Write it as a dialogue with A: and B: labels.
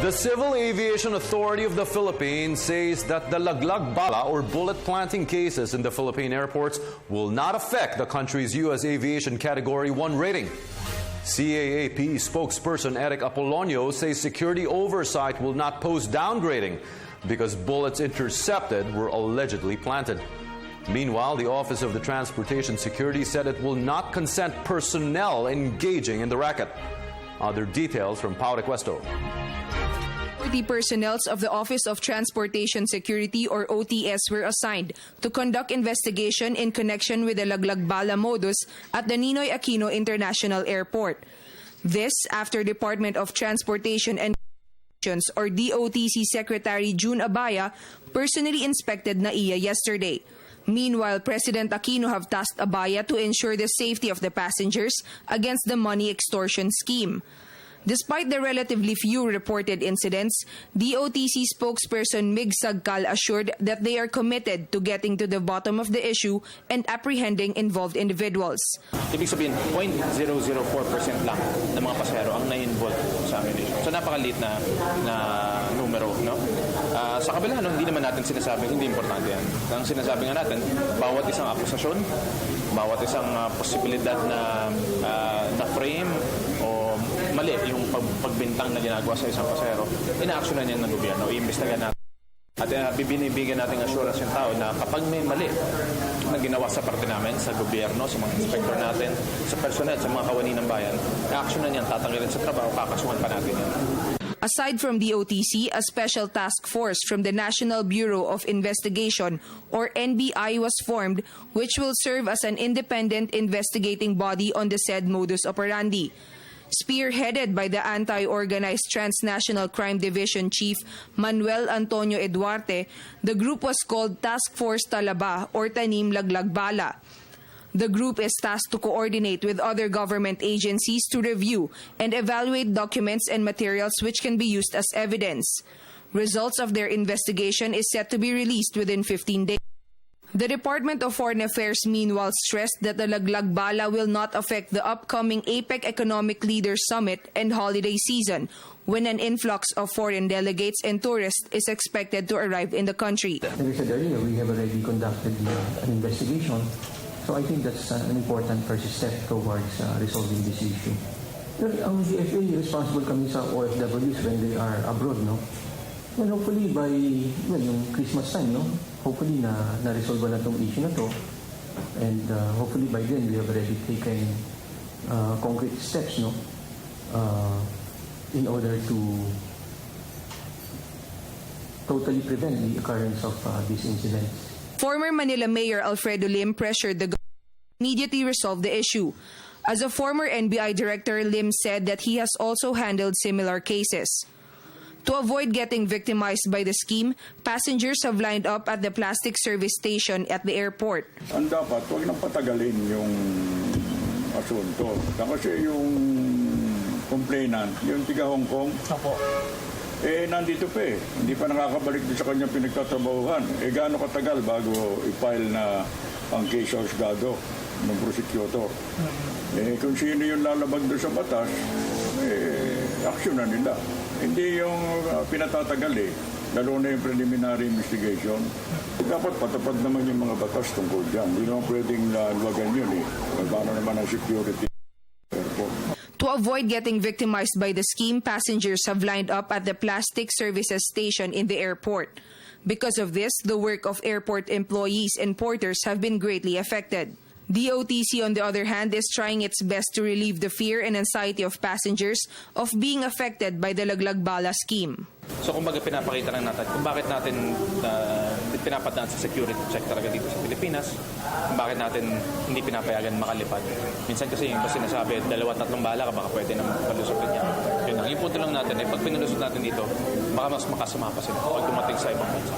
A: The Civil Aviation Authority of the Philippines says that the Laglag-Bala or bullet planting cases in the Philippine airports will not affect the country's U.S. Aviation Category 1 rating. CAAP spokesperson Eric Apolonio says security oversight will not pose downgrading because bullets intercepted were allegedly planted. Meanwhile, the Office of the Transportation Security said it will not consent personnel engaging in the racket. Other details from Pauline Requesto.
B: The personnel of the Office of Transportation Security or OTS were assigned to conduct investigation in connection with the Laglag-Bala modus at the Ninoy Aquino International Airport. This after Department of Transportation and or DOTC Secretary June Abaya personally inspected NAIA yesterday. Meanwhile, President Aquino have tasked Abaya to ensure the safety of the passengers against the money extortion scheme. Despite the relatively few reported incidents, DOTC spokesperson Mig Sagkal assured that they are committed to getting to the bottom of the issue and apprehending involved individuals.
C: Ibig sabihin, 0.004% lang ng mga pasahero ang na-involve sa amin. So napakaliit na numero. No? Sa kabila, hindi naman natin sinasabing hindi importante yan. Ang sinasabi nga natin, bawat isang akusasyon, bawat isang posibilidad na frame o mali yung pagbintang na ginagawa sa isang pasahero, ina-actionan yan ng gobyerno, iimbestigahan natin. At binibigyan natin assurance yung tao na kapag may mali na ginawa sa parte namin, sa gobyerno, sa mga inspector natin, sa personel, sa mga kawani ng bayan, i-actionan yan, tatanggalin sa trabaho, kakasuhan pa natin yan.
B: Aside from DOTC, a special task force from the National Bureau of Investigation or NBI was formed, which will serve as an independent investigating body on the said modus operandi. Spearheaded by the Anti-Organized Transnational Crime Division Chief Manuel Antonio Eduarte, the group was called Task Force Talaba or Tanim-Bala. The group is tasked to coordinate with other government agencies to review and evaluate documents and materials which can be used as evidence. Results of their investigation is set to be released within 15 days. The Department of Foreign Affairs meanwhile stressed that the Laglag-Bala will not affect the upcoming APEC Economic Leaders Summit and holiday season, when an influx of foreign delegates and tourists is expected to arrive in the country.
D: As I said earlier, we have already conducted an investigation, so I think that's an important first step towards resolving this issue. Ang DFA, responsible kami sa OFWs when they are abroad, no? Well, hopefully by yung Christmas time, no? Hopefully na-resolve na itong issue na to. And hopefully by then we have already taken concrete steps, no? In order to totally prevent the occurrence of these incidents.
B: Former Manila Mayor Alfredo Lim pressured the government to immediately resolve the issue. As a former NBI director, Lim said that he has also handled similar cases. To avoid getting victimized by the scheme, passengers have lined up at the plastic service station at the airport.
E: Ang dapat, huwag nang patagalin yung asunto. Kasi yung complainant, yung tiga Hong Kong, nandito pa eh. Hindi pa nakakabalik din sa kanyang pinagtatrabahuhan. Gaano katagal bago i-file na ang case of Gado ng prosecutor. Kung sino yung lalabag doon sa batas, action na nila. Hindi yung pinatatagal lalo na yung preliminary investigation. Dapat patapad naman yung mga batas tungkol dyan. Hindi naman pwedeng luwagan yun Paano naman ang security airport.
B: To avoid getting victimized by the scheme, passengers have lined up at the plastic services station in the airport. Because of this, the work of airport employees and porters have been greatly affected. DOTC, on the other hand, is trying its best to relieve the fear and anxiety of passengers of being affected by the Laglag-Bala scheme.
C: So kumbaga pinapakita lang natin kung bakit natin pinapadaan sa security check talaga dito sa Pilipinas, kung bakit natin hindi pinapayagan makalipad. Minsan kasi yung sinasabi, 2-3 bala ka baka pwede na palusopin niya. Yun ang punto lang natin, pag pinalusot natin dito, baka mas makasama pa sila pag dumating sa ibang bansa.